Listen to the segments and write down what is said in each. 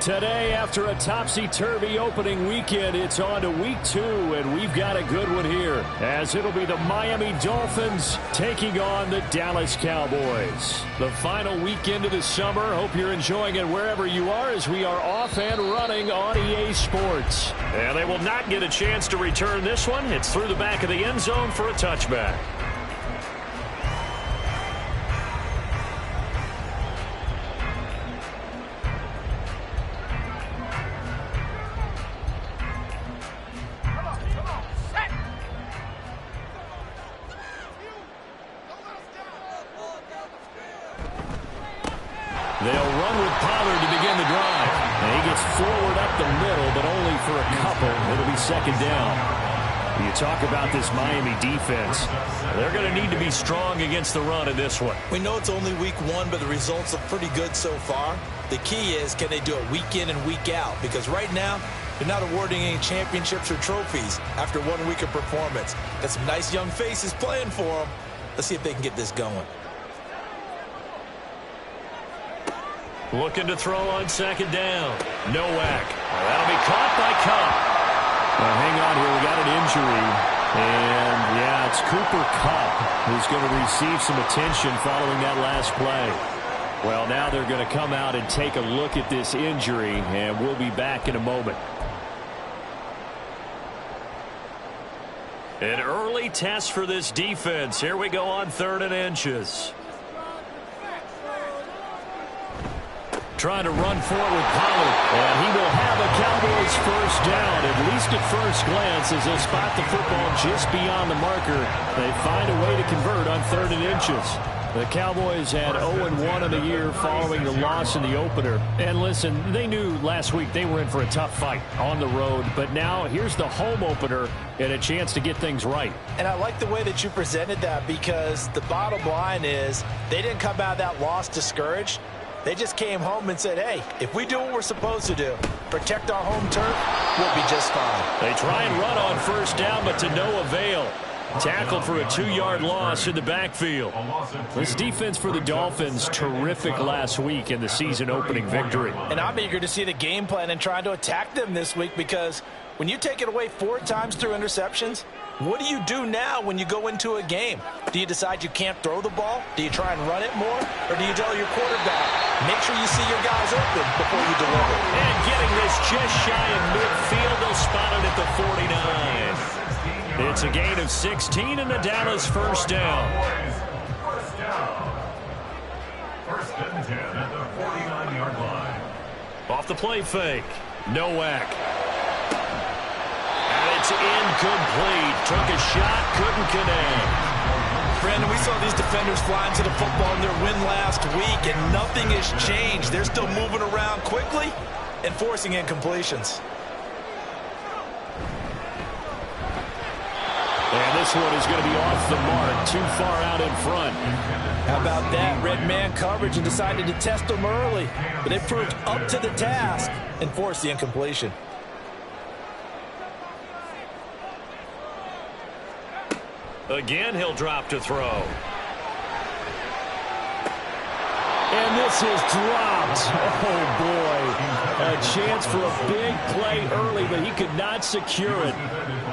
Today, after a topsy-turvy opening weekend, it's on to week 2, and we've got a good one here, as it'll be the Miami Dolphins taking on the Dallas Cowboys. The final weekend of the summer. Hope you're enjoying it wherever you are, as we are off and running on EA Sports. And they will not get a chance to return this one. It's through the back of the end zone for a touchback. They'll run with Pollard to begin the drive. And he gets forward up the middle, but only for a couple. It'll be second down. You talk about this Miami defense. They're going to need to be strong against the run in this one. We know it's only week 1, but the results are pretty good so far. The key is, can they do it week in and week out? Because right now, they're not awarding any championships or trophies after 1 week of performance. Got some nice young faces playing for them. Let's see if they can get this going. Looking to throw on second down. Nowak. That'll be caught by Cup. Now, hang on here. We got an injury. And, yeah, it's Cooper Kupp who's going to receive some attention following that last play. Well, now they're going to come out and take a look at this injury, and we'll be back in a moment. An early test for this defense. Here we go on 3rd and inches. Trying to run forward with Pollard. And he will have a Cowboys first down, at least at first glance, as they spot the football just beyond the marker. They find a way to convert on 3rd and inches. The Cowboys had 0-1 in the year following the loss in the opener. And listen, they knew last week they were in for a tough fight on the road. But now here's the home opener and a chance to get things right. And I like the way that you presented that, because the bottom line is they didn't come out of that loss discouraged. They just came home and said, hey, if we do what we're supposed to do, protect our home turf, we'll be just fine. They try and run on first down, but to no avail. Tackled for a 2-yard loss in the backfield. This defense for the Dolphins, terrific last week in the season-opening victory. And I'm eager to see the game plan and trying to attack them this week, because when you take it away 4 times through interceptions, what do you do now when you go into a game? Do you decide you can't throw the ball? Do you try and run it more? Or do you tell your quarterback, make sure you see your guys open before you deliver? And getting this just shy of midfield, they'll spot it at the 49. It's a gain of 16 and the Dallas first down. First and 10 at the 49-yard line. Off the play fake. Nowak. It's incomplete. Took a shot, couldn't connect. Brandon, we saw these defenders fly into the football in their win last week, and nothing has changed. They're still moving around quickly and forcing incompletions. And this one is going to be off the mark, too far out in front. How about that? Red man coverage, and decided to test them early. But they proved up to the task and forced the incompletion. Again, he'll drop to throw. And this is dropped. Oh, boy. A chance for a big play early, but he could not secure it.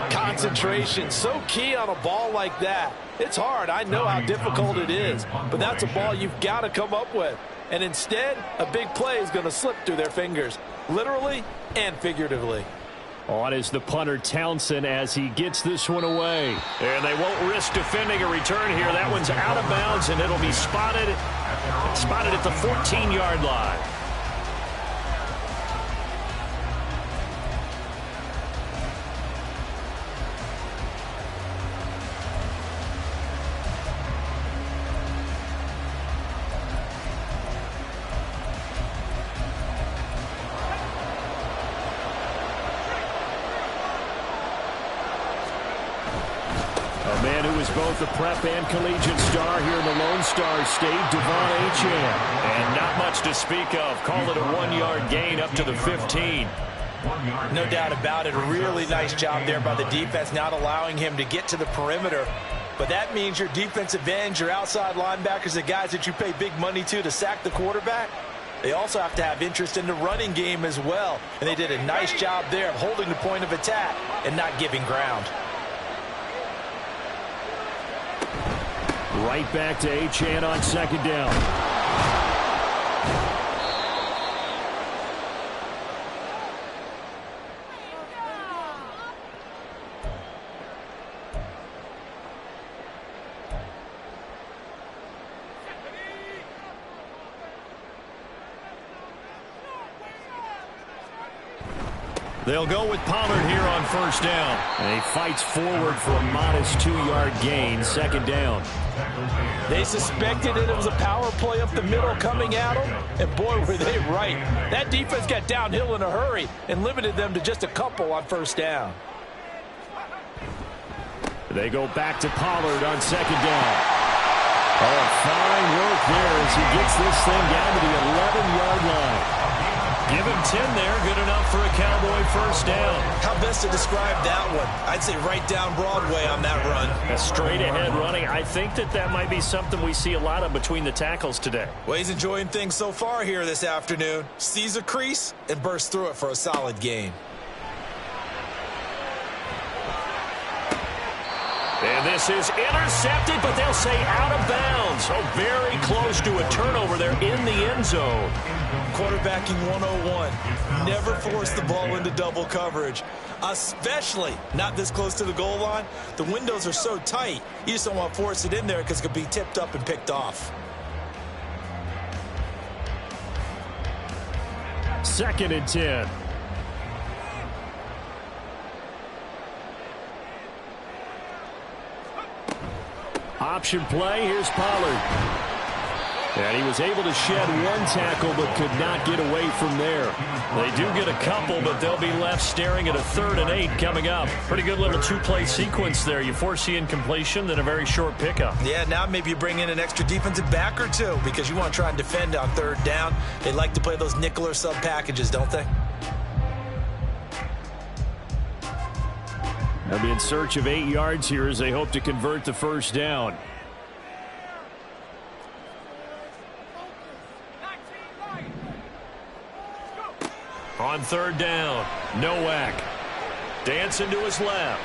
Concentration, so key on a ball like that. It's hard. I know how difficult it is, but that's a ball you've got to come up with. And instead, a big play is going to slip through their fingers, literally and figuratively. On is the punter Townsend as he gets this one away. And they won't risk defending a return here. That one's out of bounds, and it'll be spotted at the 14-yard line. Both a prep and collegiate star here in the Lone Star State, Devon Achane. And not much to speak of. Call it a 1-yard gain up to the 15. No doubt about it. A really nice job there by the defense, not allowing him to get to the perimeter. But that means your defensive ends, your outside linebackers, the guys that you pay big money to sack the quarterback, They also have to have interest in the running game as well. And they did a nice job there of holding the point of attack and not giving ground. Right back to Achane on second down. They'll go with Pollard here on first down. And he fights forward for a modest 2-yard gain, second down. They suspected it was a power play up the middle coming at them, and boy, were they right. That defense got downhill in a hurry and limited them to just a couple on first down. They go back to Pollard on second down. Oh, fine work there as he gets this thing down to the 11-yard line. Give him 10 there, good enough for a Cowboy first down. How best to describe that one? I'd say right down Broadway on that run. A straight-ahead running. I think that might be something we see a lot of between the tackles today. Well, he's enjoying things so far here this afternoon. Sees a crease and bursts through it for a solid gain. And this is intercepted, but they'll say out of bounds. So very close to a turnover there in the end zone. Quarterbacking 101. Never force the ball into double coverage, especially not this close to the goal line. The windows are so tight, you just don't want to force it in there because it could be tipped up and picked off. Second and 10. Option play, here's Pollard. And he was able to shed one tackle but could not get away from there. They do get a couple, but they'll be left staring at a 3rd and 8 coming up. Pretty good little 2-play sequence there. You force the incompletion, then a very short pickup. Yeah, now maybe you bring in an extra defensive back or two because you want to try and defend on 3rd down. They like to play those nickel or sub packages, don't they? They'll be in search of 8 yards here as they hope to convert the first down. On 3rd down, Nowak. Dancing to his left.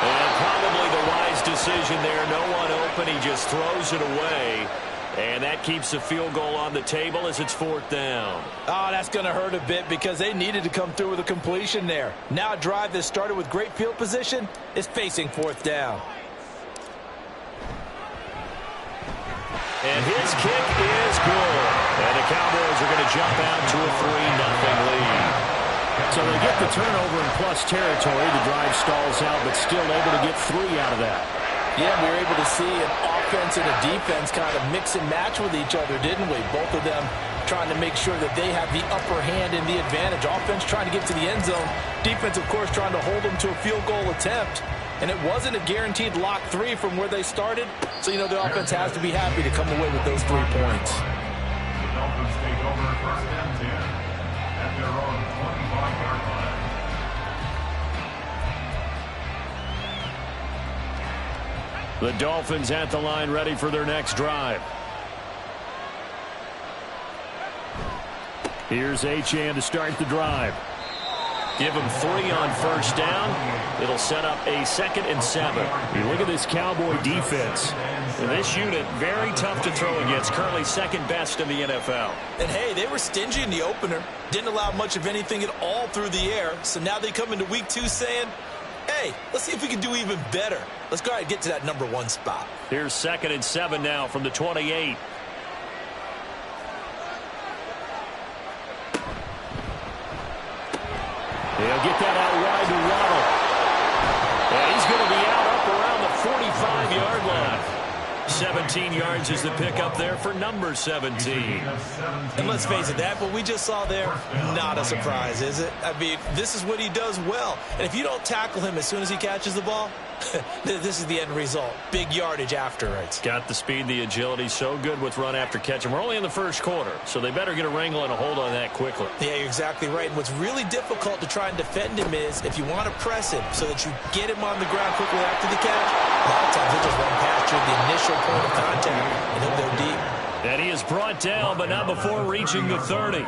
And probably the wise decision there. No one open. He just throws it away. And that keeps the field goal on the table as it's 4th down. Oh, that's going to hurt a bit because they needed to come through with a completion there. Now a drive that started with great field position is facing 4th down. And his kick is good. And the Cowboys are going to jump out to a 3-0 lead. So they get the turnover in plus territory. The drive stalls out, but still able to get 3 out of that. Yeah, we were able to see an offense and a defense kind of mix and match with each other, didn't we? Both of them trying to make sure that they have the upper hand and the advantage. Offense trying to get to the end zone. Defense, of course, trying to hold them to a field goal attempt. And it wasn't a guaranteed lock 3 from where they started. So, you know, the offense has to be happy to come away with those 3 points. The Dolphins take over 1st and 10 at their own 25-yard line. The Dolphins at the line ready for their next drive. Here's Achane to start the drive. Give him 3 on first down. It'll set up a 2nd and 7. You look at this Cowboy defense. This unit, very tough to throw against. Currently 2nd best in the NFL. And, hey, they were stingy in the opener. Didn't allow much of anything at all through the air. So now they come into week 2 saying, hey, let's see if we can do even better. Let's go ahead and get to that number 1 spot. Here's 2nd and 7 now from the 28. He'll get that out wide to Waddle. And he's going to be out up around the 45-yard line. 17 yards is the pickup there for number 17. And let's face it, that what we just saw there, not a surprise, is it? I mean, this is what he does well. And if you don't tackle him as soon as he catches the ball, this is the end result. Big yardage after it. Got the speed, the agility, so good with run after catch. And we're only in the first quarter, so they better get a wrangle and a hold on that quickly. Yeah, you're exactly right. And what's really difficult to try and defend him is if you want to press him so that you get him on the ground quickly after the catch, a lot of times he'll just run past you at the initial point of contact, and he'll go deep. And he is brought down, but not before reaching the 30.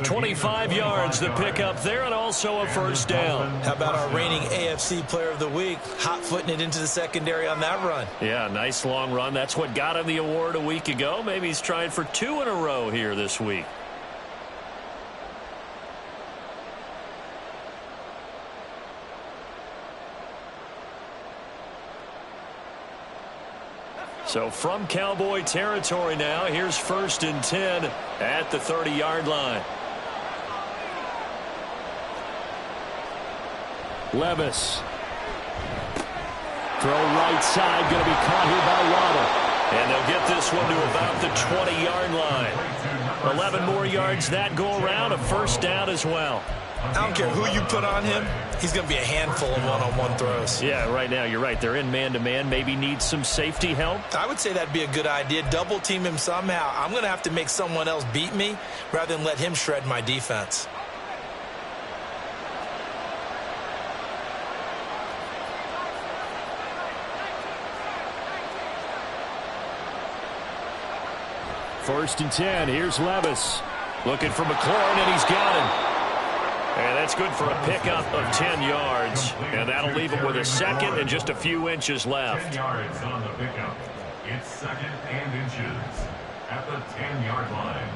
25 yards the pickup there, and also a first down. How about our reigning AFC Player of the Week, hot-footing it into the secondary on that run? Yeah, nice long run. That's what got him the award a week ago. Maybe he's trying for 2 in a row here this week. So from Cowboy territory now, here's 1st and 10 at the 30-yard line. Levis. Throw right side, going to be caught here by Waddle. And they'll get this one to about the 20-yard line. 11 more yards that go around, a first down as well. I don't care who you put on him, he's going to be a handful in one-on-one throws. Yeah, right now, you're right. They're in man-to-man. Maybe need some safety help. I would say that'd be a good idea. Double team him somehow. I'm going to have to make someone else beat me rather than let him shred my defense. First and 10. Here's Levis. Looking for McLaurin, and he's got him. And that's good for a pickup of 10 yards. And that'll leave him with a second and just a few inches left. 10 yards on the pickup. It's 2nd and inches at the 10-yard line.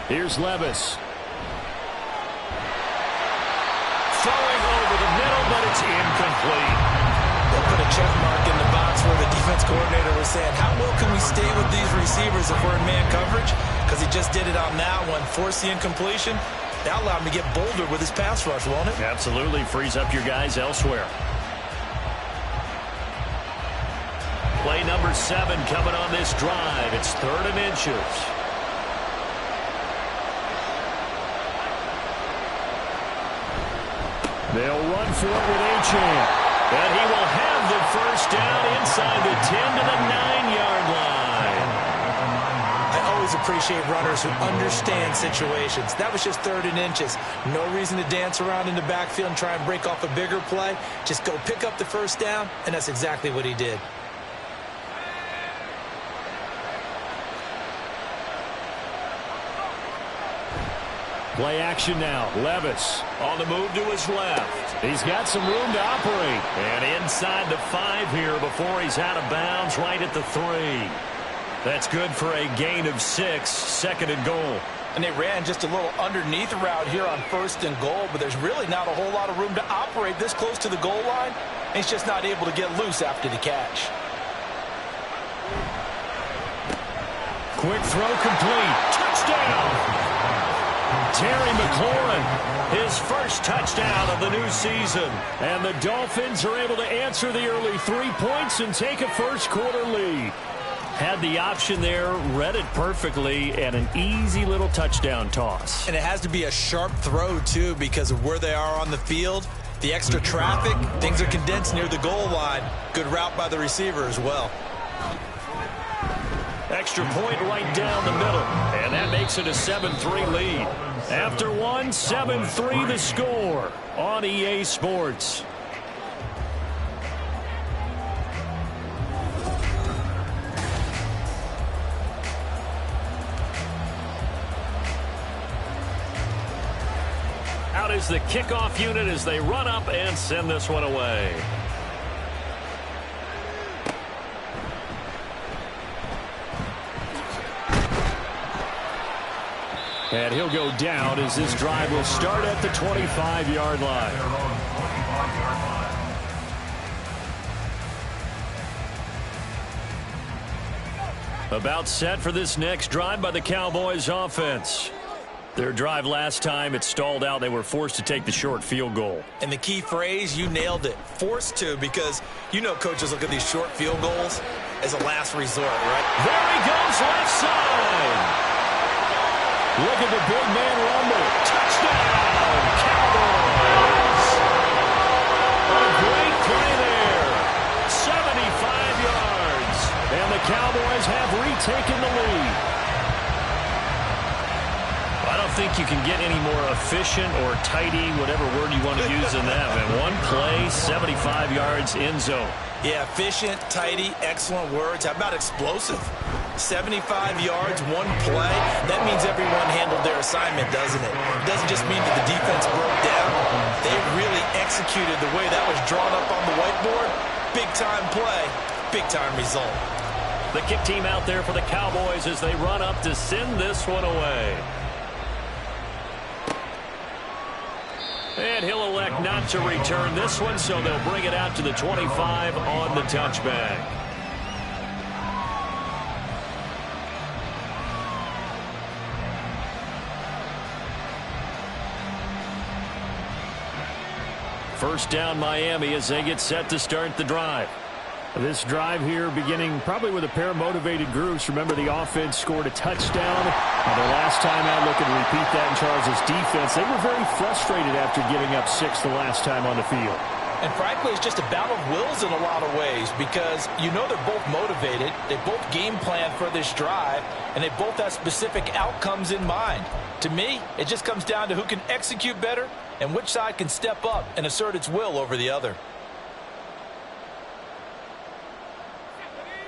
Here's Levis. Throwing over the middle, but it's incomplete. They'll put a check mark in the box where the defense coordinator was saying, how well can we stay with these receivers if we're in man coverage? Because he just did it on that one, forced the incompletion. That allowed him to get bolder with his pass rush, won't it? Absolutely. Frees up your guys elsewhere. Play number 7 coming on this drive. It's 3rd and inches. They'll run for it with Achane. And he will have the first down inside the 10 to the 9-yard line. I always appreciate runners who understand situations. That was just 3rd and inches. No reason to dance around in the backfield and try and break off a bigger play. Just go pick up the first down, and that's exactly what he did. Play action now. Levis on the move to his left. He's got some room to operate. And inside the 5 here before he's out of bounds right at the 3. That's good for a gain of 6, 2nd and goal. And they ran just a little underneath route here on 1st and goal, but there's really not a whole lot of room to operate this close to the goal line. He's just not able to get loose after the catch. Quick throw complete. Touchdown! Terry McLaurin, his first touchdown of the new season. And the Dolphins are able to answer the early 3 points and take a first-quarter lead. Had the option there, read it perfectly, and an easy little touchdown toss. And it has to be a sharp throw, too, because of where they are on the field. The extra traffic, things are condensed near the goal line. Good route by the receiver as well. Extra point right down the middle, and that makes it a 7-3 lead. After one, 7-3 the score on EA Sports. Out is the kickoff unit as they run up and send this one away. And he'll go down as this drive will start at the 25-yard line. About set for this next drive by the Cowboys offense. Their drive last time, it stalled out. They were forced to take the short field goal. And the key phrase, you nailed it. Forced to, because you know coaches look at these short field goals as a last resort, right? There he goes, left side. Look at the big man rumble. Touchdown, Cowboys. A great play there. 75 yards. And the Cowboys have retaken the lead. On a think you can get any more efficient or tidy, whatever word you want to use in that. And one play, 75 yards in zone. Yeah, efficient, tidy, excellent words. How about explosive? 75 yards, one play. That means everyone handled their assignment, doesn't it? It doesn't just mean that the defense broke down. They really executed the way that was drawn up on the whiteboard. Big-time play, big-time result. The kick team out there for the Cowboys as they run up to send this one away. And he'll elect not to return this one, so they'll bring it out to the 25 on the touchback. First down Miami as they get set to start the drive. This drive here beginning probably with a pair of motivated groups. Remember, the offense scored a touchdown. Their last time out, looking to repeat that in Charles' defense. They were very frustrated after getting up 6 the last time on the field. And frankly, it's just a battle of wills in a lot of ways because you know they're both motivated. They both game plan for this drive, and they both have specific outcomes in mind. To me, it just comes down to who can execute better and which side can step up and assert its will over the other.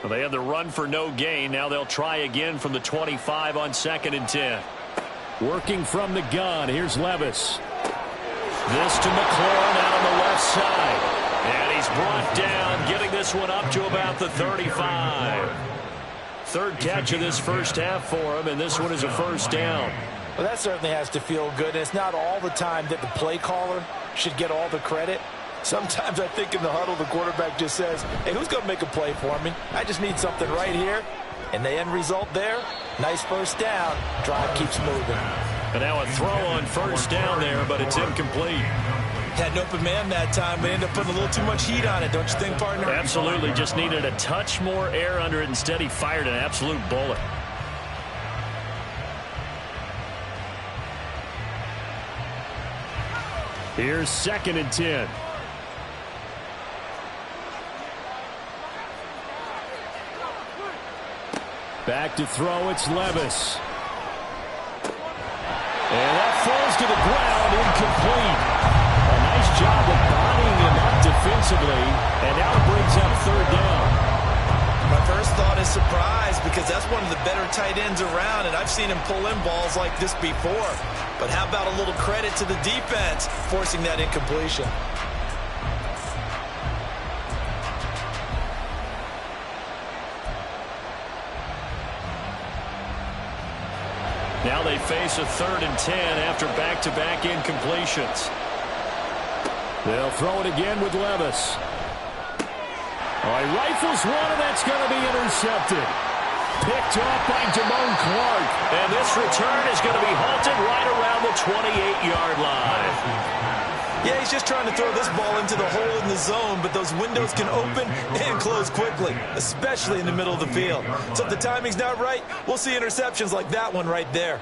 Well, they have the run for no gain. Now they'll try again from the 25 on 2nd and 10. Working from the gun. Here's Levis. This to McLaurin out on the left side. And he's brought down, getting this one up to about the 35. Third catch of this first half for him, and this one is a first down. Well, that certainly has to feel good. And it's not all the time that the play caller should get all the credit. Sometimes I think in the huddle, the quarterback just says, hey, who's going to make a play for me? I just need something right here. And the end result there, nice first down. Drive keeps moving. And now a throw on first down there, but it's incomplete. Had an open man that time, but ended up putting a little too much heat on it, don't you think, partner? Absolutely. Just needed a touch more air under it. Instead, he fired an absolute bullet. Here's 2nd and 10. Back to throw, it's Levis. And that falls to the ground, incomplete. A nice job of bodying him up defensively, and now it brings up 3rd down. My first thought is surprise because that's one of the better tight ends around, and I've seen him pull in balls like this before. But how about a little credit to the defense forcing that incompletion? Now they face a 3rd and 10 after back-to-back incompletions. They'll throw it again with Levis. He rifles one, and that's going to be intercepted. Picked up by Damone Clark. And this return is going to be halted right around the 28-yard line. Yeah, he's just trying to throw this ball into the hole in the zone, but those windows can open and close quickly, especially in the middle of the field. So if the timing's not right, we'll see interceptions like that one right there.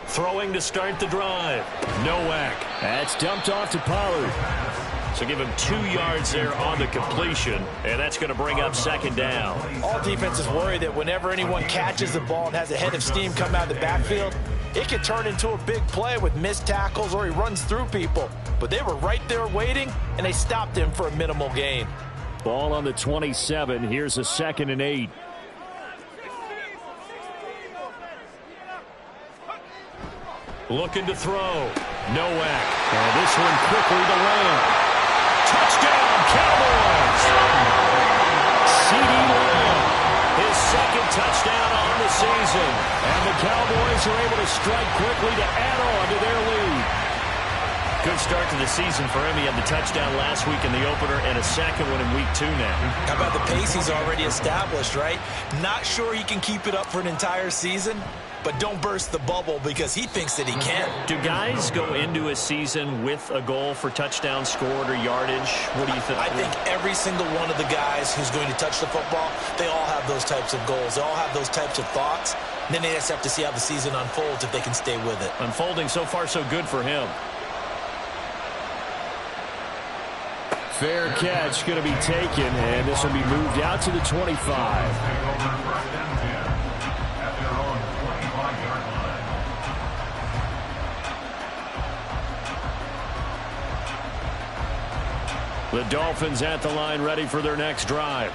Throwing to start the drive. Nowak. That's dumped off to Pollard. So give him 2 yards there on the completion, and that's going to bring up 2nd down. All defenses worry that whenever anyone catches the ball and has a head of steam come out of the backfield, it can turn into a big play with missed tackles or he runs through people. But they were right there waiting, and they stopped him for a minimal gain. Ball on the 27. Here's a 2nd and 8. Looking to throw. Nowak. And this one quickly to Lamb. Touchdown, Cowboys! CeeDee Lamb, his 2nd touchdown on the season. And the Cowboys are able to strike quickly to add on to their lead. Good start to the season for him. He had the touchdown last week in the opener and a 2nd one in week 2 now. How about the pace he's already established, right? Not sure he can keep it up for an entire season, but don't burst the bubble because he thinks that he can. Do guys go into a season with a goal for touchdown scored or yardage? What do you think? I think every single one of the guys who's going to touch the football, they all have those types of goals. They all have those types of thoughts. And then they just have to see how the season unfolds if they can stay with it. Unfolding so far so good for him. fair catch going to be taken, and this will be moved out to the 25. The Dolphins at the line ready for their next drive.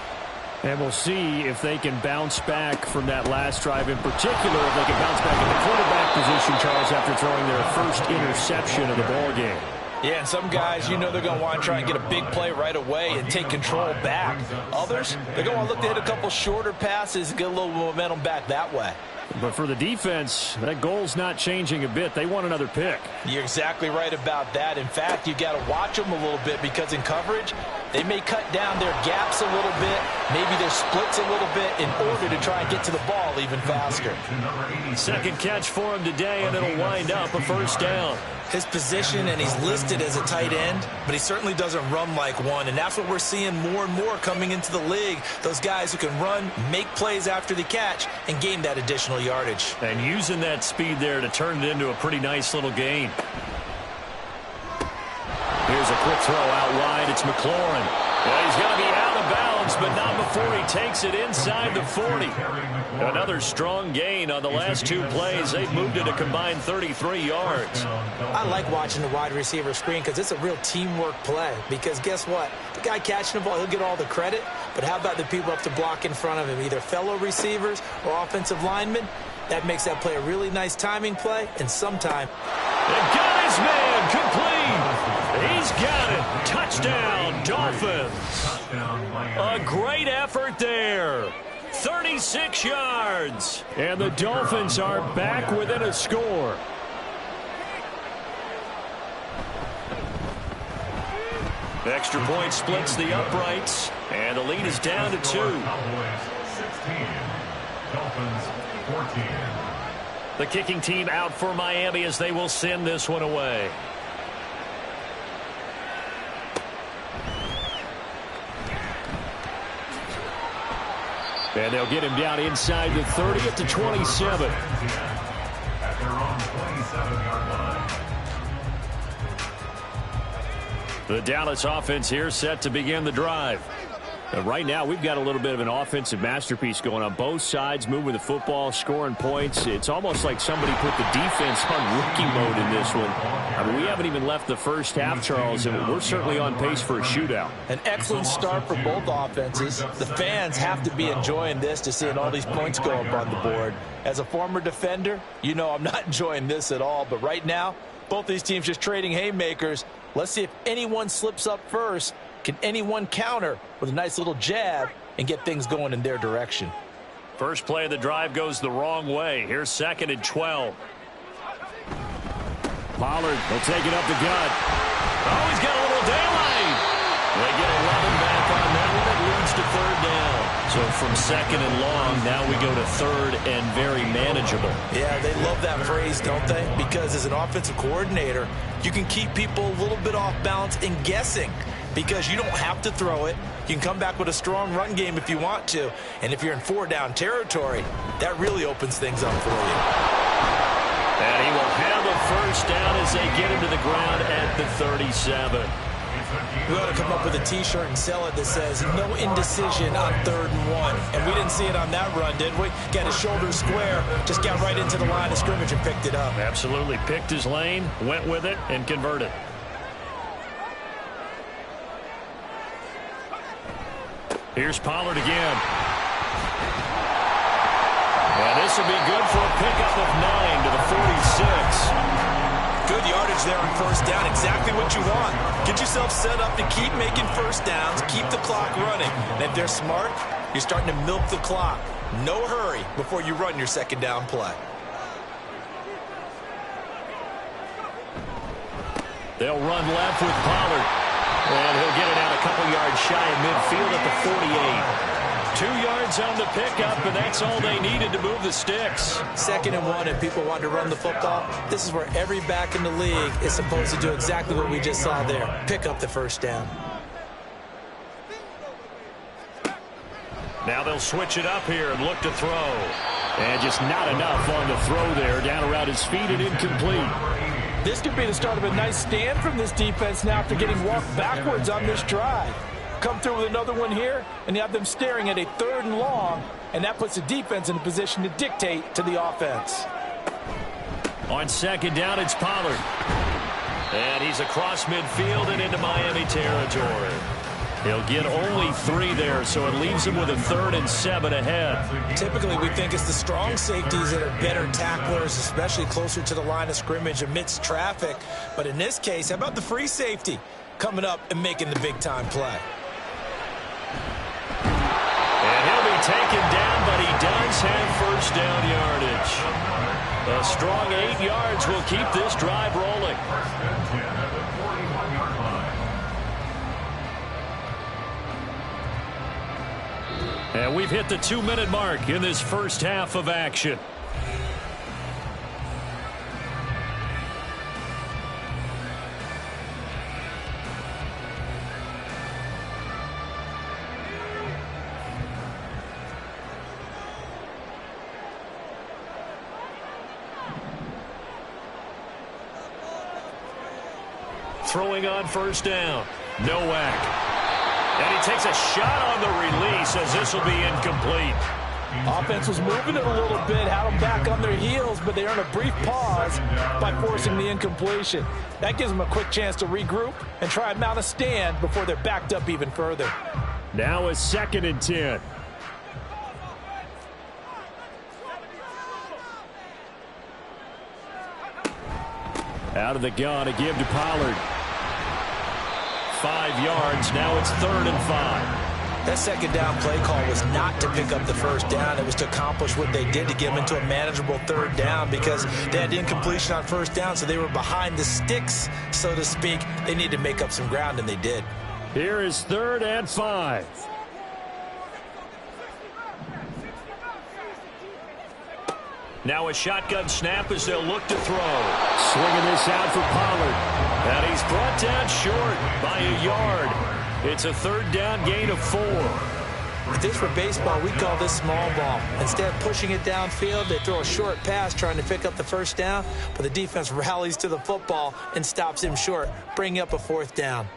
And we'll see if they can bounce back from that last drive, in particular if they can bounce back in the quarterback position, Charles, after throwing their first interception of the ballgame. Yeah, and some guys, you know they're going to want to try and get a big play right away and take control back. Others, they're going to want to look to hit a couple shorter passes and get a little momentum back that way. But for the defense, that goal's not changing a bit. They want another pick. You're exactly right about that. In fact, you got to watch them a little bit because in coverage, they may cut down their gaps a little bit, maybe their splits a little bit in order to try and get to the ball even faster. Second catch for him today, and it'll wind up a first down. His position, and he's listed as a tight end, but he certainly doesn't run like one, and that's what we're seeing more and more coming into the league. Those guys who can run, make plays after the catch, and gain that additional yardage. And using that speed there to turn it into a pretty nice little gain. Here's a quick throw out wide. It's McLaurin. Well, he's going to be out of bounds, but not before he takes it inside the 40. Another strong gain on the last two plays. They've moved it a combined 33 yards. I like watching the wide receiver screen because it's a real teamwork play. Because guess what? The guy catching the ball, he'll get all the credit. But how about the people up to block in front of him, either fellow receivers or offensive linemen? That makes that play a really nice timing play, and sometime. They got his man complete. He's got it. Touchdown, Dolphins. A great effort there. 36 yards. And the Dolphins are back within a score. Extra point splits the uprights, and the lead is down to 2. Cowboys 16, Dolphins 14. The kicking team out for Miami as they will send this one away. And they'll get him down inside the 30 at the 27. At their own 27-yard line. The Dallas offense here set to begin the drive. And right now, we've got a little bit of an offensive masterpiece going on. Both sides moving the football, scoring points. It's almost like somebody put the defense on rookie mode in this one. I mean, we haven't even left the first half, Charles, and we're certainly on pace for a shootout. An excellent start for both offenses. The fans have to be enjoying this to seeing all these points go up on the board. As a former defender, you know I'm not enjoying this at all. But right now, both these teams just trading haymakers. Let's see if anyone slips up first. Can anyone counter with a nice little jab and get things going in their direction? First play of the drive goes the wrong way. Here's 2nd and 12. Pollard will take it up the gut. Oh, he's got a little daylight. They get 11 back on that one. It leads to 3rd down. So from 2nd and long, now we go to 3rd and very manageable. Yeah, they love that phrase, don't they? Because as an offensive coordinator, you can keep people a little bit off balance and guessing. Because you don't have to throw it. You can come back with a strong run game if you want to. And if you're in 4-down territory, that really opens things up for you. And he will have a first down as they get into the ground at the 37. We ought to come up with a T-shirt and sell it that says, no indecision on 3rd and 1. And we didn't see it on that run, did we? Got his shoulders square, just got right into the line of scrimmage and picked it up. Absolutely. Picked his lane, went with it, and converted. Here's Pollard again. And this will be good for a pickup of 9 to the 46. Good yardage there on 1st down. Exactly what you want. Get yourself set up to keep making 1st downs, keep the clock running. And if they're smart, you're starting to milk the clock. No hurry before you run your 2nd down play. They'll run left with Pollard. And he'll get it out a couple yards shy of midfield at the 48. 2 yards on the pickup, and that's all they needed to move the sticks. 2nd and 1, and people want to run the football. This is where every back in the league is supposed to do exactly what we just saw there. Pick up the 1st down. Now they'll switch it up here and look to throw. And just not enough on the throw there. Down around his feet and incomplete. This could be the start of a nice stand from this defense now after getting walked backwards on this drive. Come through with another one here, and you have them staring at a 3rd and long, and that puts the defense in a position to dictate to the offense. On 2nd down, it's Pollard. And he's across midfield and into Miami territory. He'll get only 3 there, so it leaves him with a 3rd and 7 ahead. Typically, we think it's the strong safeties that are better tacklers, especially closer to the line of scrimmage amidst traffic. But in this case, how about the free safety coming up and making the big-time play? And he'll be taken down, but he does have 1st down yardage. A strong 8 yards will keep this drive rolling. And we've hit the 2-minute mark in this first half of action. Throwing on 1st down. Nowak. And he takes a shot on the release as this will be incomplete. Offense was moving it a little bit, had them back on their heels, but they earned a brief pause by forcing the incompletion. That gives them a quick chance to regroup and try and mount a stand before they're backed up even further. Now a 2nd and 10. Out of the gun to give to Pollard. 5 yards. Now it's 3rd and 5. That 2nd down play call was not to pick up the 1st down. It was to accomplish what they did to get them into a manageable 3rd down because they had incompletion on 1st down, so they were behind the sticks, so to speak. They needed to make up some ground, and they did. Here is 3rd and 5. Now a shotgun snap as they'll look to throw. Swinging this out for Pollard. And he's brought down short by a yard. It's a 3rd down gain of 4. If this were baseball, we'd call this small ball. Instead of pushing it downfield, they throw a short pass trying to pick up the 1st down, but the defense rallies to the football and stops him short, bringing up a 4th down.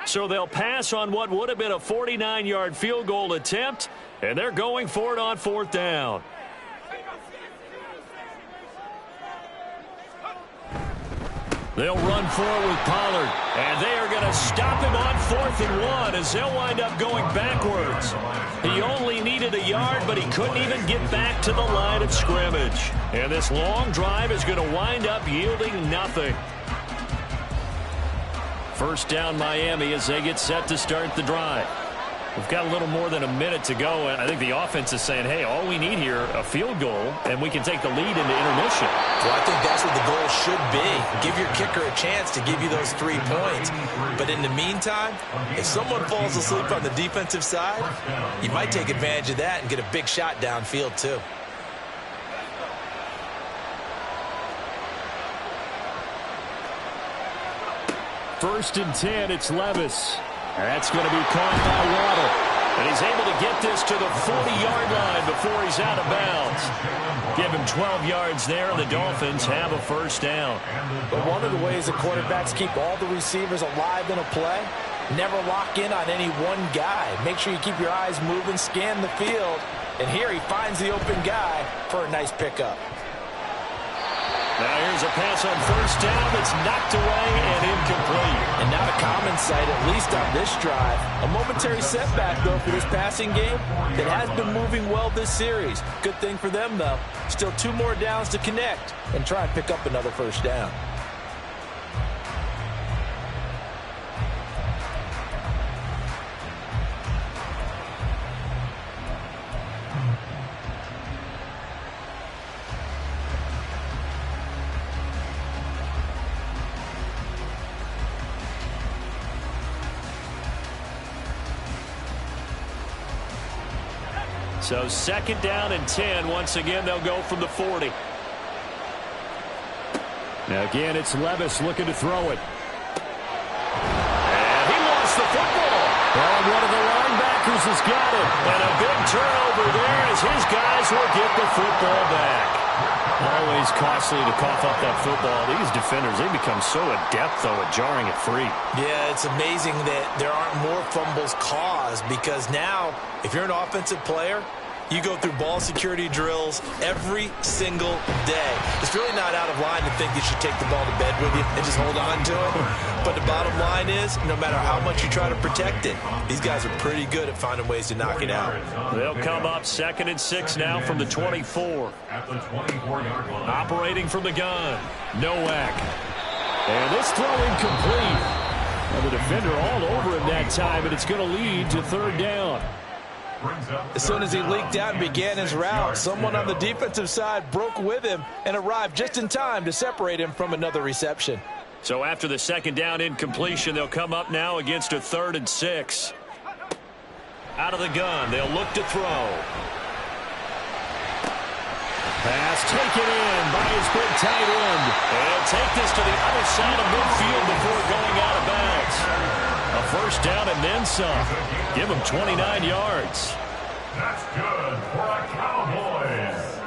So they'll pass on what would have been a 49-yard field goal attempt, and they're going for it on 4th down. They'll run forward with Pollard, and they are going to stop him on 4th and 1 as they'll wind up going backwards. He only needed a yard, but he couldn't even get back to the line of scrimmage. And this long drive is going to wind up yielding nothing. 1st down Miami as they get set to start the drive. We've got a little more than a minute to go, and I think the offense is saying, hey, all we need here, a field goal, and we can take the lead into intermission. Well, I think that's what the goal should be. Give your kicker a chance to give you those 3 points. But in the meantime, if someone falls asleep on the defensive side, you might take advantage of that and get a big shot downfield too. First and 10, it's Levis. That's going to be caught by Waddle. And he's able to get this to the 40-yard line before he's out of bounds. Give him 12 yards there, and the Dolphins have a 1st down. But one of the ways the quarterbacks keep all the receivers alive in a play, never lock in on any one guy. Make sure you keep your eyes moving, scan the field. And here he finds the open guy for a nice pickup. Now here's a pass on 1st down that's knocked away and incomplete. And not a common sight, at least on this drive. A momentary setback, though, for this passing game that has been moving well this series. Good thing for them, though. Still 2 more downs to connect and try and pick up another 1st down. So 2nd down and 10. Once again, they'll go from the 40. Now again, it's Levis looking to throw it. And he lost the football. Well, one of the linebackers has got it. And a big turnover there as his guys will get the football back. Always costly to cough up that football. These defenders, they become so adept, though, at jarring it free. Yeah, it's amazing that there aren't more fumbles caused because now, if you're an offensive player, you go through ball security drills every single day. It's really not out of line to think you should take the ball to bed with you and just hold on to it. But the bottom line is, no matter how much you try to protect it, these guys are pretty good at finding ways to knock it out. They'll come up 2nd and 6 now from the 24. At the 24-yard line. Operating from the gun, Nowak. And this throw incomplete. Well, the defender all over him that time, and it's going to lead to 3rd down. As soon as he leaked out and began his route, someone on the defensive side broke with him and arrived just in time to separate him from another reception. So after the 2nd down incompletion, they'll come up now against a 3rd and 6. Out of the gun, they'll look to throw. Pass taken in by his big tight end. They'll take this to the other side of midfield before going out of bounds. A 1st down and then some. Give him 29 yards. That's good for the Cowboys.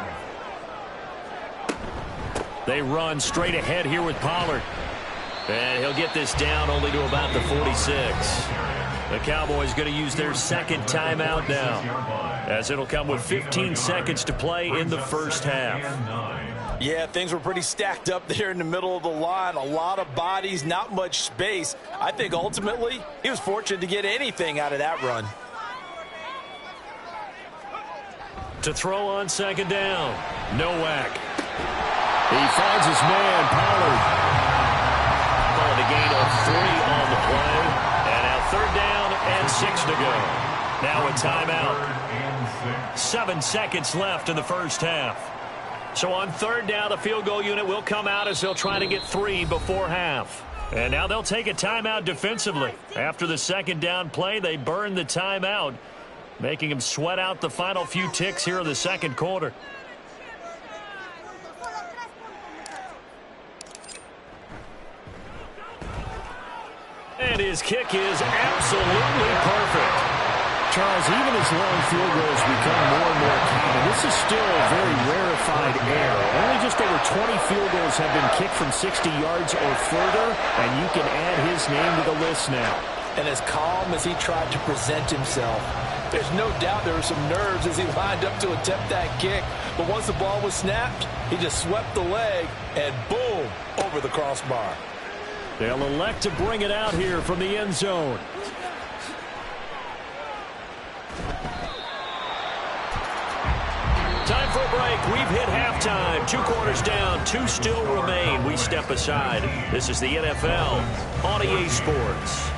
They run straight ahead here with Pollard. And he'll get this down only to about the 46. The Cowboys going to use their 2nd timeout now, as it'll come with 15 seconds to play in the 1st half. Yeah, things were pretty stacked up there in the middle of the line. A lot of bodies, not much space. I think ultimately he was fortunate to get anything out of that run. To throw on 2nd down, Nowak. He finds his man, Pollard. A gain of 3 on the play. And now 3rd down and 6 to go. Now a timeout. 7 seconds left in the 1st half. So on 3rd down, the field goal unit will come out as they'll try to get 3 before half. And now they'll take a timeout defensively. After the 2nd down play, they burn the timeout, making them sweat out the final few ticks here in the 2nd quarter. And his kick is absolutely perfect. Charles, even as long field goals become more and more common, this is still a very rarefied error. Only just over 20 field goals have been kicked from 60 yards or further, and you can add his name to the list now. And as calm as he tried to present himself, there's no doubt there were some nerves as he lined up to attempt that kick. But once the ball was snapped, he just swept the leg and boom, over the crossbar. They'll elect to bring it out here from the end zone. Time for a break. We've hit halftime. 2 quarters down. 2 still remain. We step aside. This is the NFL on EA Sports.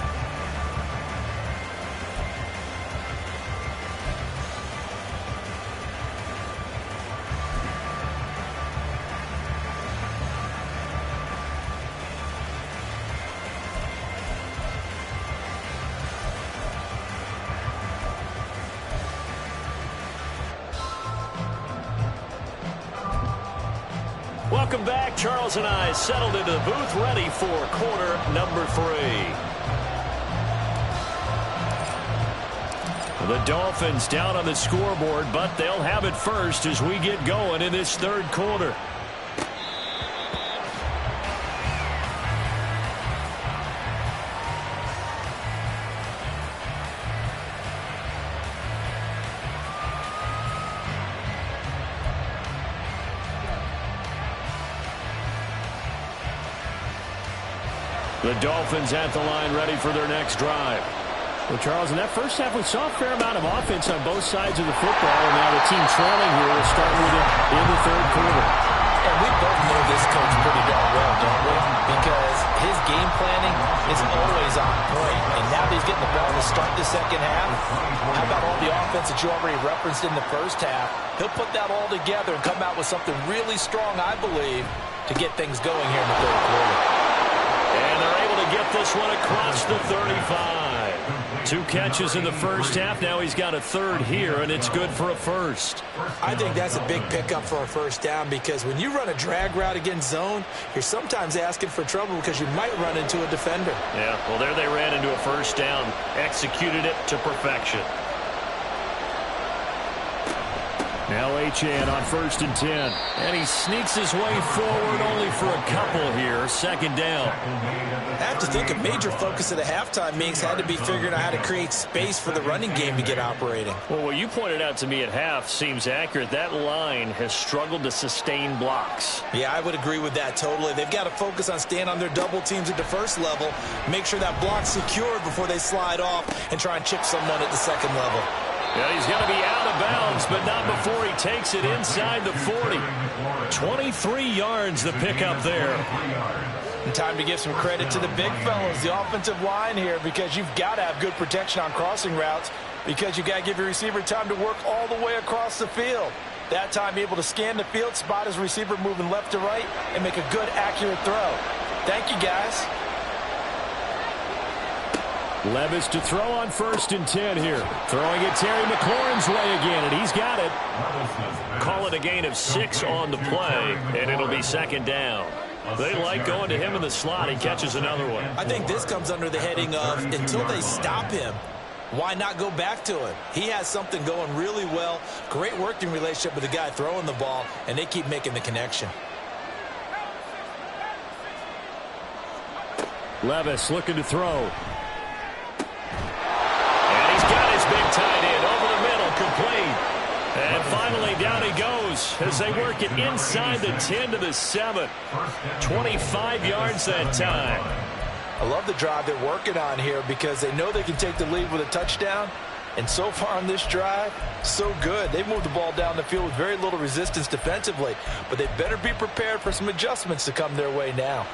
Welcome back. Charles and I settled into the booth ready for quarter number 3. The Dolphins down on the scoreboard, but they'll have it first as we get going in this 3rd quarter. The Dolphins at the line ready for their next drive. Well, Charles, in that first half, we saw a fair amount of offense on both sides of the football, and now the team trailing here will start with it in the 3rd quarter. And we both know this coach pretty darn well, don't we? Because his game planning is always on point. And now that he's getting the ball to start the 2nd half, how about all the offense that you already referenced in the 1st half? He'll put that all together and come out with something really strong, I believe, to get things going here in the 3rd quarter. And they're able to get this one across the 35. 2 catches in the first half. Now he's got a third here, and it's good for a first. I think that's a big pickup for a first down because when you run a drag route against zone, you're sometimes asking for trouble because you might run into a defender. Yeah, well, there they ran into a first down, executed it to perfection. Now Achane on 1st and 10. And he sneaks his way forward only for a couple here. Second down. I have to think a major focus of the halftime meetings had to be figuring out how to create space for the running game to get operating. Well, what you pointed out to me at half seems accurate. That line has struggled to sustain blocks. Yeah, I would agree with that totally. They've got to focus on staying on their double teams at the first level, make sure that block's secured before they slide off and try and chip someone at the second level. Yeah, he's going to be out of bounds, but not before he takes it inside the 40. 23 yards the pickup there. And time to give some credit to the big fellas, the offensive line here, because you've got to have good protection on crossing routes because you've got to give your receiver time to work all the way across the field. That time, be able to scan the field, spot his receiver moving left to right, and make a good, accurate throw. Thank you, guys. Levis to throw on 1st and 10 here. Throwing it Terry McLaurin's way again, and he's got it. Call it a gain of 6 on the play, and it'll be second down. They like going to him in the slot. He catches another one. I think this comes under the heading of until they stop him, why not go back to him? He has something going really well. Great working relationship with the guy throwing the ball, and they keep making the connection. Levis looking to throw. Got his big tight end over the middle, complete. And finally down he goes as they work it inside the 10 to the 7. 25 yards that time. I love the drive they're working on here because they know they can take the lead with a touchdown. And so far on this drive, so good. They've moved the ball down the field with very little resistance defensively. But they better be prepared for some adjustments to come their way now.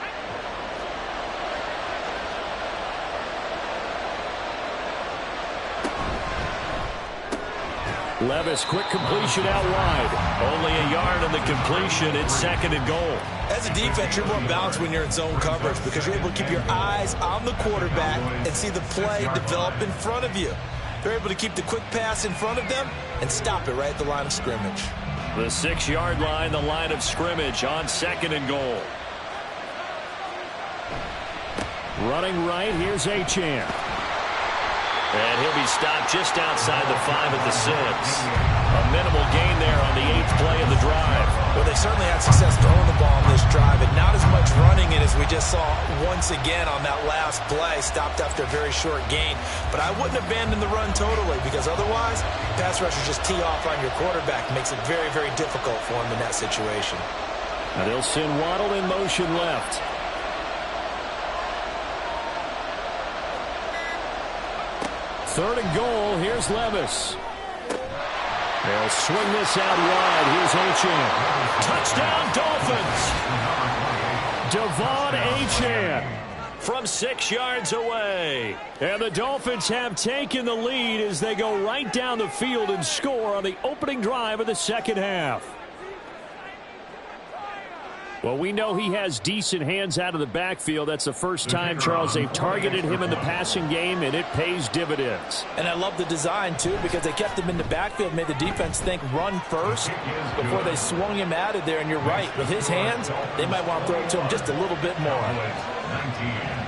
Levis, quick completion out wide. Only a yard on the completion. It's 2nd and goal. As a defense, you're more balanced when you're in zone coverage because you're able to keep your eyes on the quarterback and see the play develop in front of you. They're able to keep the quick pass in front of them and stop it right at the line of scrimmage. The 6-yard line, the line of scrimmage on 2nd and goal. Running right, here's Achane. And he'll be stopped just outside the 5 at the 6. A minimal gain there on the 8th play of the drive. Well, they certainly had success throwing the ball on this drive, and not as much running it as we just saw once again on that last play. Stopped after a very short gain. But I wouldn't abandon the run totally because otherwise, pass rushers just tee off on your quarterback. Makes it very, very difficult for him in that situation. Now they'll send Waddle in motion left. Third and goal. Here's Levis. They'll swing this out wide. Here's Achane. Touchdown, Dolphins. Devon Achane from 6 yards away. And the Dolphins have taken the lead as they go right down the field and score on the opening drive of the second half. Well, we know he has decent hands out of the backfield. That's the first time, Charles, they've targeted him in the passing game, and it pays dividends. And I love the design, too, because they kept him in the backfield, made the defense think run first before they swung him out of there. And you're right, with his hands, they might want to throw it to him just a little bit more. 19.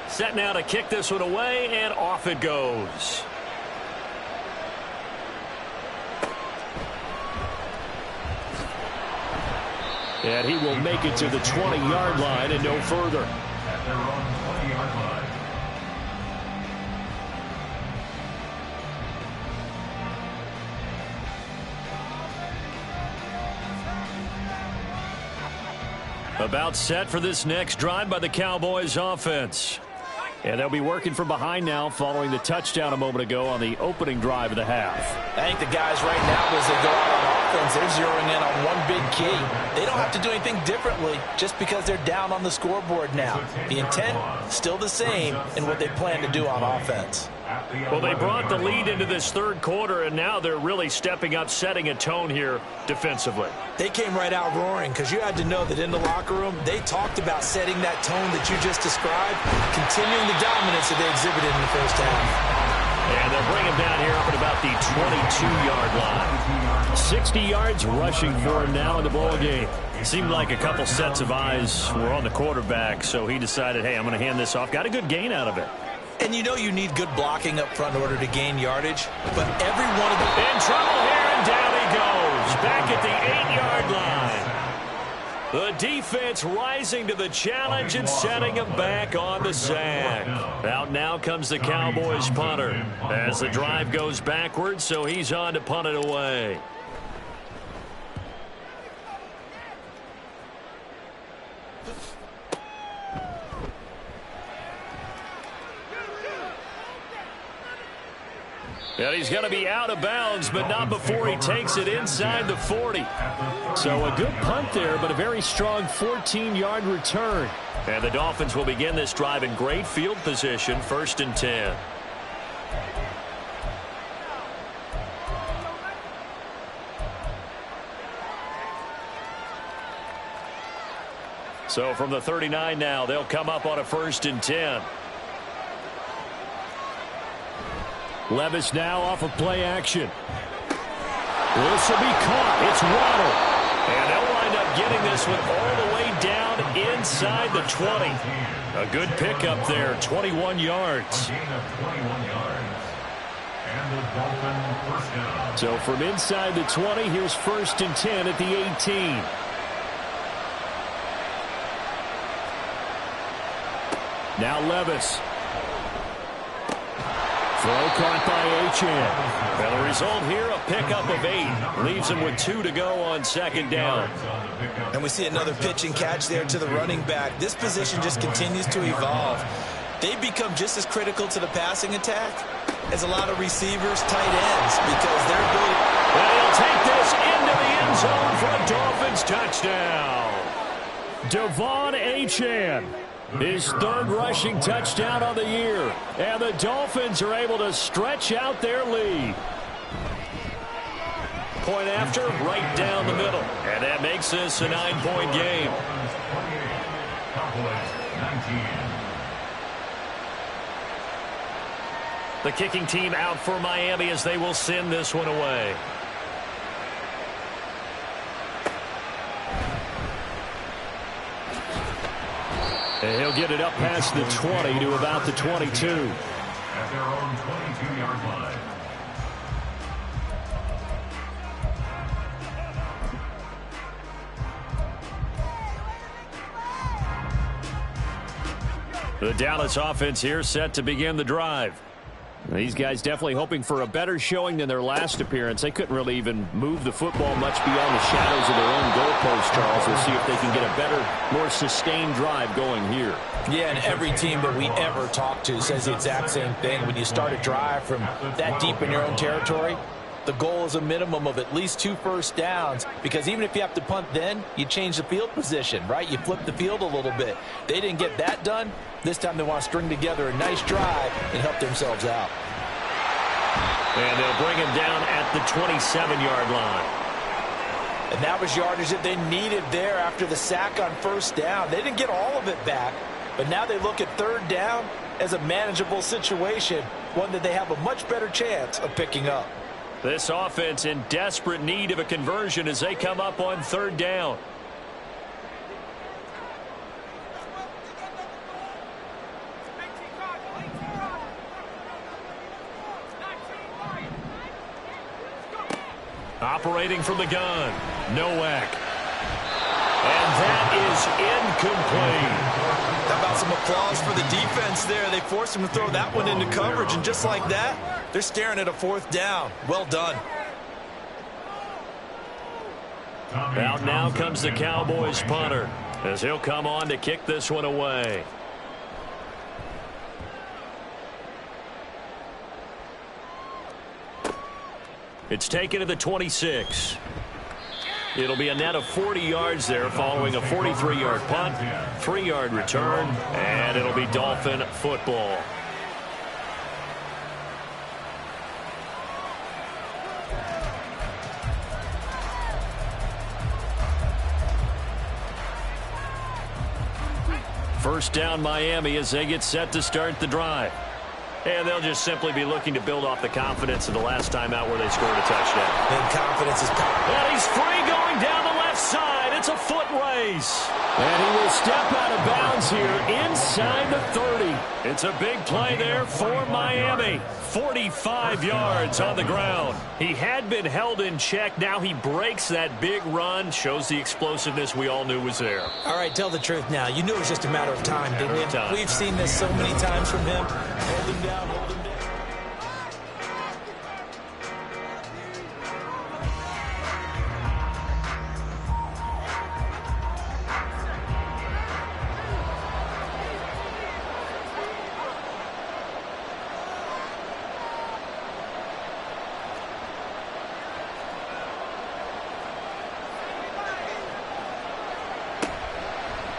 Set now to kick this one away, and off it goes. And he will make it to the 20-yard line and no further. At their own 20-yard line. About set for this next drive by the Cowboys offense. And they'll be working from behind now following the touchdown a moment ago on the opening drive of the half. I think the guys right now, as they go out on offense, Dolphins, they're zeroing in on one big key. They don't have to do anything differently just because they're down on the scoreboard now. The intent, still the same in what they plan to do on offense. Well, they brought the lead into this third quarter, and now they're really stepping up, setting a tone here defensively. They came right out roaring because you had to know that in the locker room, they talked about setting that tone that you just described, continuing the dominance that they exhibited in the first half. And they'll bring him down here up at about the 22-yard line. 60 yards rushing for him now in the ball game. Seemed like a couple sets of eyes were on the quarterback, so he decided, hey, I'm going to hand this off. Got a good gain out of it. And you know you need good blocking up front in order to gain yardage, but every one of them... In trouble here, and down he goes. Back at the 8-yard line. The defense rising to the challenge and setting him back on the sack. Out now comes the Cowboys punter as the drive goes backwards, so he's on to punt it away. And he's going to be out of bounds, but not before he takes it inside the 40. So a good punt there, but a very strong 14-yard return. And the Dolphins will begin this drive in great field position, 1st and 10. So from the 39 now, they'll come up on a 1st and 10. Levis now off of play action. This will be caught. It's Waddle. And they'll wind up getting this one all the way down inside the 20. A good pickup there, 21 yards. So from inside the 20, here's 1st and 10 at the 18. Now Levis. Throw caught by Achane. And the result here, a pickup of 8. Leaves him with 2 to go on 2nd down. And we see another pitch and catch there to the running back. This position just continues to evolve. They become just as critical to the passing attack as a lot of receivers, tight ends, because their ability... And he'll take this into the end zone for a Dolphins touchdown. Devon Achane. His 3rd rushing touchdown on the year. And the Dolphins are able to stretch out their lead. Point after, right down the middle. And that makes this a 9-point game. The kicking team out for Miami as they will send this one away. And he'll get it up past the 20 to about the 22. At their own 22-yard line. The Dallas offense here set to begin the drive. These guys definitely hoping for a better showing than their last appearance. They couldn't really even move the football much beyond the shadows of their own goalpost, Charles. We'll see if they can get a better, more sustained drive going here. Yeah, and every team that we ever talk to says the exact same thing. When you start a drive from that deep in your own territory, the goal is a minimum of at least 2 first downs, because even if you have to punt then, you change the field position, right? You flip the field a little bit. They didn't get that done. This time they want to string together a nice drive and help themselves out. And they'll bring him down at the 27-yard line. And that was yardage that they needed there after the sack on 1st down. They didn't get all of it back, but now they look at 3rd down as a manageable situation, one that they have a much better chance of picking up. This offense in desperate need of a conversion as they come up on 3rd down. Operating from the gun, Nowak. And that is incomplete. How about some applause for the defense there? They forced him to throw that one into coverage, and just like that, they're staring at a 4th down. Well done. Out now comes the Cowboys punter as he'll come on to kick this one away. It's taken to the 26. It'll be a net of 40 yards there following a 43-yard punt, 3-yard return, and it'll be Dolphin football. First down Miami as they get set to start the drive. And they'll just simply be looking to build off the confidence of the last time out where they scored a touchdown. And confidence is power. And he's free going down the left side. It's a foot race. And he will step out of bounds here inside the 30. It's a big play there for Miami. 45 yards on the ground. He had been held in check. Now he breaks that big run. Shows the explosiveness we all knew was there. All right, tell the truth now. You knew it was just a matter of time, didn't you? We've seen this so many times from him. Hold him down, hold him down.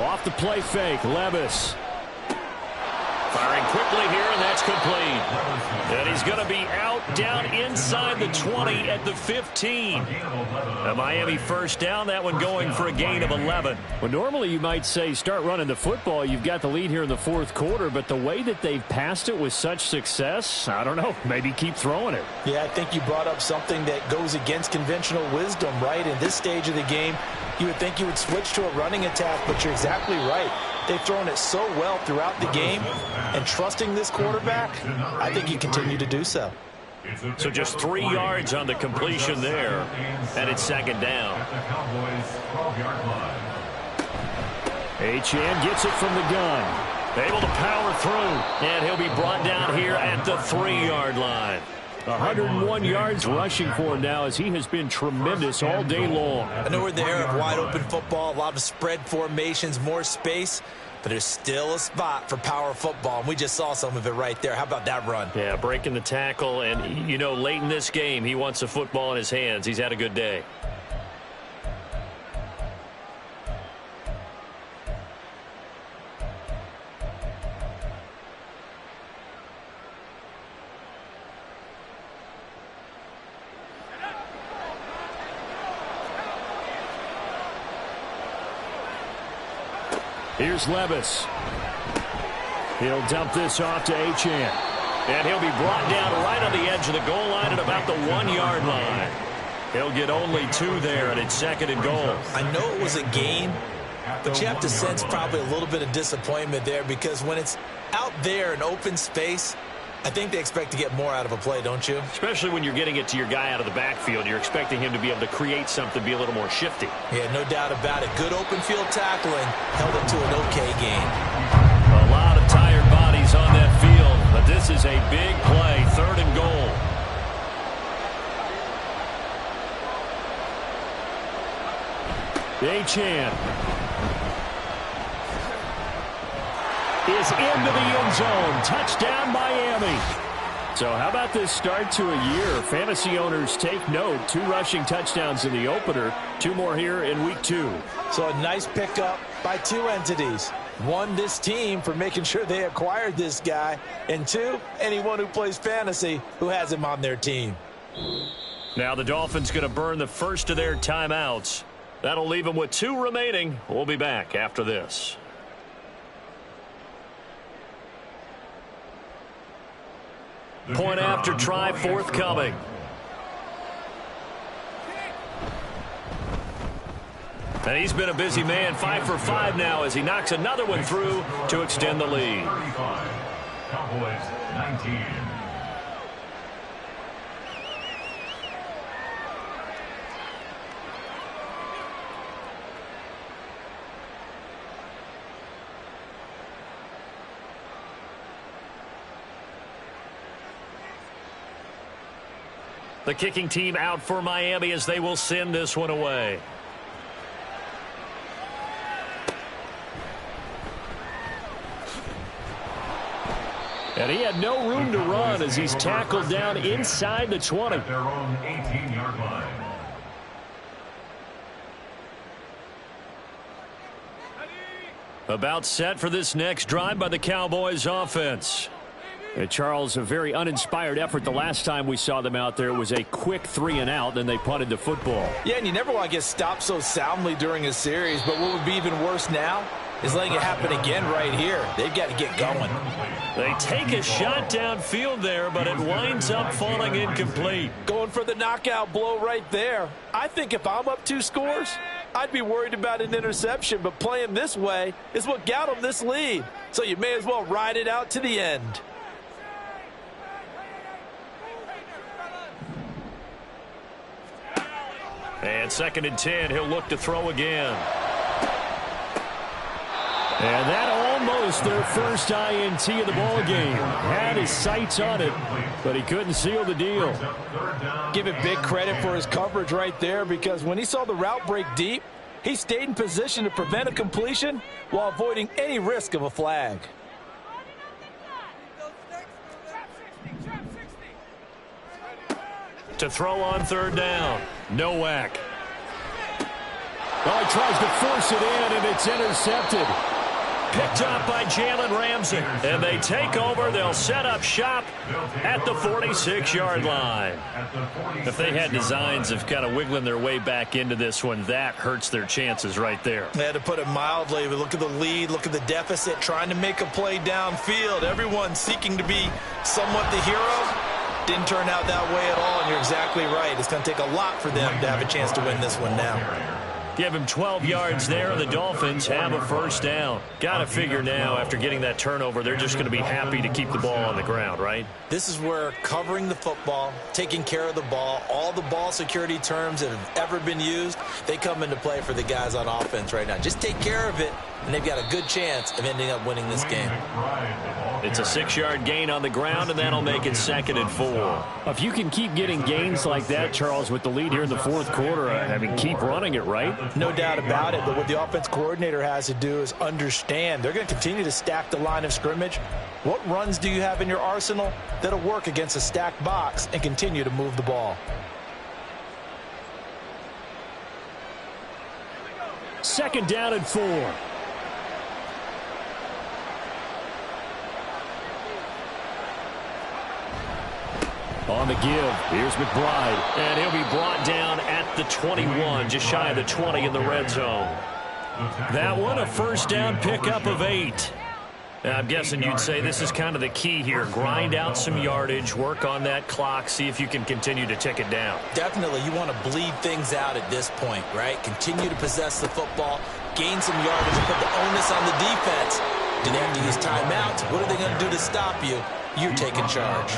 Off the play fake, Levis. Firing quickly here, and that's complete. And he's going to be out down inside the 20 at the 15. A Miami first down, that one going for a gain of 11. Well, normally you might say start running the football. You've got the lead here in the fourth quarter, but the way that they've passed it with such success, I don't know, maybe keep throwing it. Yeah, I think you brought up something that goes against conventional wisdom, right? In this stage of the game, you would think you would switch to a running attack, but you're exactly right. They've thrown it so well throughout the game, and trusting this quarterback, I think you continue to do so. So just 3 yards on the completion there, and it's second down. Achane gets it from the gun. Able to power through, and he'll be brought down here at the 3-yard line. 101 yards rushing for him now as he has been tremendous all day long. I know we're in the era of wide open football, a lot of spread formations, more space, but there's still a spot for power football, and we just saw some of it right there. How about that run? Yeah, breaking the tackle, and, you know, late in this game, he wants the football in his hands. He's had a good day. Here's Levis. He'll dump this off to Achane. And he'll be brought down right on the edge of the goal line at about the 1-yard line. He'll get only 2 there, and it's second and goal. I know it was a gain, but you have to sense probably a little bit of disappointment there because when it's out there in open space, I think they expect to get more out of a play, don't you? Especially when you're getting it to your guy out of the backfield. You're expecting him to be able to create something, be a little more shifty. Yeah, no doubt about it. Good open field tackling, held it to an okay game. A lot of tired bodies on that field, but this is a big play, 3rd and goal. Achane is into the end zone. Touchdown, Miami. So how about this start to a year? Fantasy owners take note. 2 rushing touchdowns in the opener. 2 more here in week 2. So a nice pickup by 2 entities. 1, this team for making sure they acquired this guy. And 2, anyone who plays fantasy who has him on their team. Now the Dolphins going to burn the first of their timeouts. That'll leave them with 2 remaining. We'll be back after this. Point after try forthcoming. And he's been a busy man, 5 for 5 now as he knocks another one through to extend the lead. Cowboys 19. The kicking team out for Miami as they will send this one away. And he had no room to run as he's tackled down inside the 20. At their own 18-yard line. About set for this next drive by the Cowboys offense. Charles, a very uninspired effort the last time we saw them out there. It was a quick 3-and-out, then they punted the football. Yeah, and you never want to get stopped so soundly during a series, but what would be even worse now is letting it happen again right here. They've got to get going. They take a shot downfield there, but it winds up falling incomplete. Going for the knockout blow right there. I think if I'm up 2 scores, I'd be worried about an interception, but playing this way is what got them this lead. So you may as well ride it out to the end. And 2nd and 10, he'll look to throw again. And that almost their first INT of the ball game. Had his sights on it, but he couldn't seal the deal. Give it big credit for his coverage right there, because when he saw the route break deep, he stayed in position to prevent a completion while avoiding any risk of a flag. To throw on 3rd down. Nowak. Oh, he tries to force it in, and it's intercepted. Picked up by Jalen Ramsey. And they take over. They'll set up shop at the 46-yard line. If they had designs of kind of wiggling their way back into this one, that hurts their chances right there. They had to put it mildly. But look at the lead. Look at the deficit. Trying to make a play downfield. Everyone seeking to be somewhat the hero. Didn't turn out that way at all, and you're exactly right. It's going to take a lot for them to have a chance to win this one now. Give him 12 yards there, and the Dolphins have a 1st down. Got to figure now, after getting that turnover, they're just going to be happy to keep the ball on the ground, right? This is where covering the football, taking care of the ball, all the ball security terms that have ever been used, they come into play for the guys on offense right now. Just take care of it, and they've got a good chance of ending up winning this game. It's a 6-yard gain on the ground, and that'll make it 2nd and 4. If you can keep getting gains like that, Charles, with the lead here in the 4th quarter, I mean, keep running it, right? No doubt about it, but what the offense coordinator has to do is understand they're going to continue to stack the line of scrimmage. What runs do you have in your arsenal that'll work against a stacked box and continue to move the ball? Second down and 4. On the give, here's McBride, and he'll be brought down at the 21, just shy of the 20 in the red zone. That one, a 1st down pickup of 8. Now, I'm guessing you'd say this is kind of the key here. Grind out some yardage, work on that clock, see if you can continue to tick it down. Definitely, you want to bleed things out at this point, right? Continue to possess the football, gain some yardage, and put the onus on the defense. Do they have to use timeouts? What are they going to do to stop you? You're taking charge.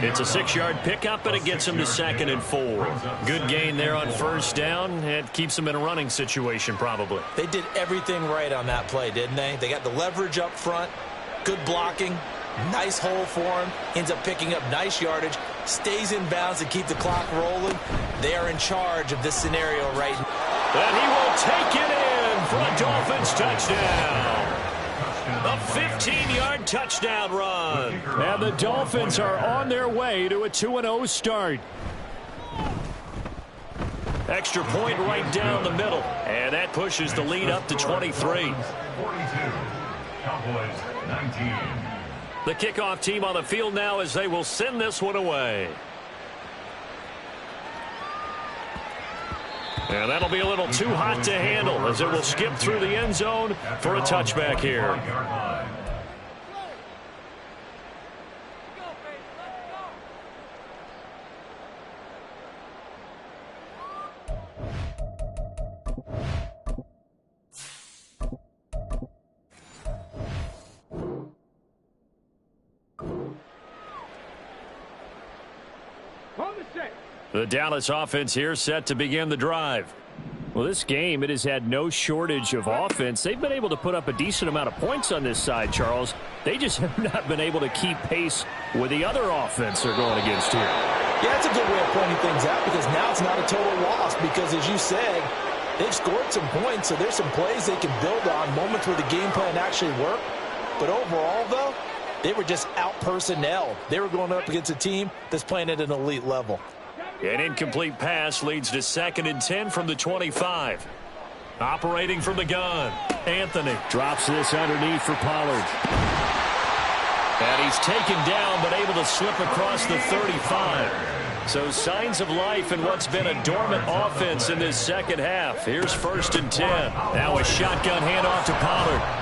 It's a 6-yard pickup, and it gets them to 2nd and 4. Good gain there on 1st down. It keeps them in a running situation, probably. They did everything right on that play, didn't they? They got the leverage up front, good blocking, nice hole for him, ends up picking up nice yardage, stays in bounds to keep the clock rolling. They are in charge of this scenario right now. And he will take it in for a Dolphins touchdown. A 15-yard touchdown run. And the Dolphins are on their way to a 2-0 start. Extra point right down the middle. And that pushes the lead up to 23. 42. Cowboys 19. The kickoff team on the field now as they will send this one away. And that'll be a little too hot to handle as it will skip through the end zone for a touchback here. The Dallas offense here set to begin the drive. Well, this game, it has had no shortage of offense. They've been able to put up a decent amount of points on this side, Charles. They just have not been able to keep pace with the other offense they're going against here. Yeah, that's a good way of pointing things out, because now it's not a total loss, because as you said, they've scored some points, so there's some plays they can build on, moments where the game plan actually worked. But overall, though, they were just out-personnel. They were going up against a team that's playing at an elite level. An incomplete pass leads to 2nd and 10 from the 25. Operating from the gun. Anthony drops this underneath for Pollard. And he's taken down but able to slip across the 35. So signs of life in what's been a dormant offense in this second half. Here's 1st and 10. Now a shotgun handoff to Pollard.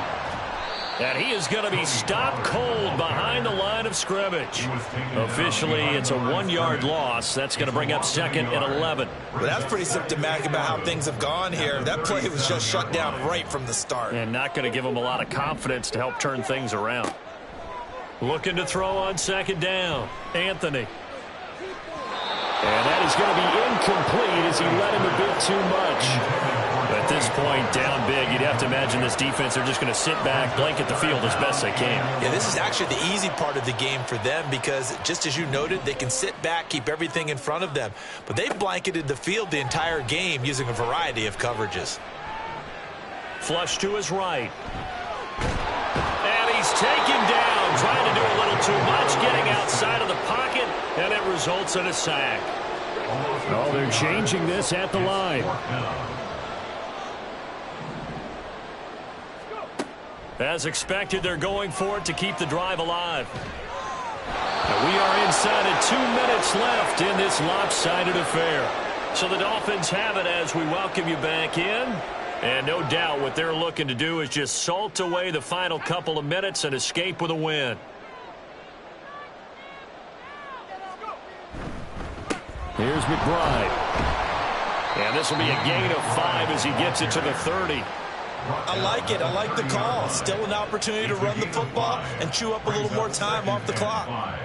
And he is going to be stopped cold behind the line of scrimmage. Officially, it's a 1-yard loss. That's going to bring up 2nd and 11. Well, that's pretty symptomatic about how things have gone here. That play was just shut down right from the start. And not going to give him a lot of confidence to help turn things around. Looking to throw on 2nd down. Anthony. And that is going to be incomplete as he let him a bit too much. At this point, down big, you'd have to imagine this defense are just going to sit back, blanket the field as best they can. Yeah, this is actually the easy part of the game for them because, just as you noted, they can sit back, keep everything in front of them. But they've blanketed the field the entire game using a variety of coverages. Flush to his right. And he's taken down, trying to do a little too much, getting outside of the pocket, and it results in a sack. Oh, they're changing this at the line. As expected, they're going for it to keep the drive alive. And we are inside of 2 minutes left in this lopsided affair. So the Dolphins have it as we welcome you back in. And no doubt what they're looking to do is just salt away the final couple of minutes and escape with a win. Here's McBride. And this will be a gain of 5 as he gets it to the 30. I like it. I like the call. Still an opportunity to run the football and chew up a little more time off the clock.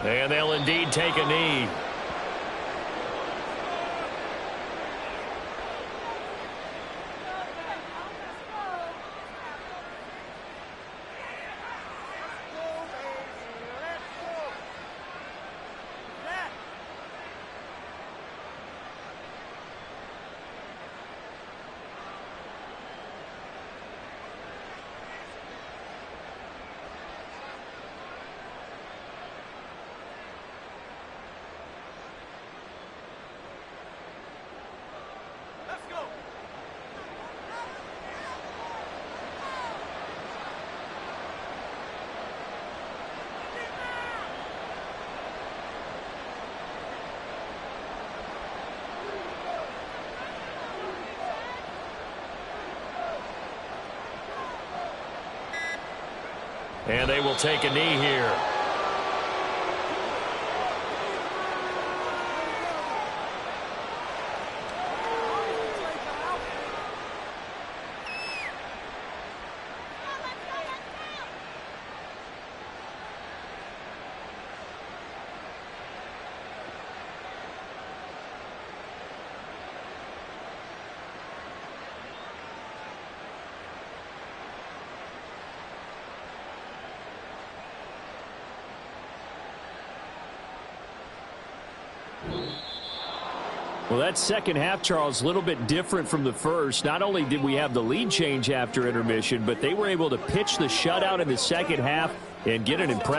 And they'll indeed take a knee. And they will take a knee here. Well, that second half, Charles, a little bit different from the first. Not only did we have the lead change after intermission, but they were able to pitch the shutout in the second half and get an impressive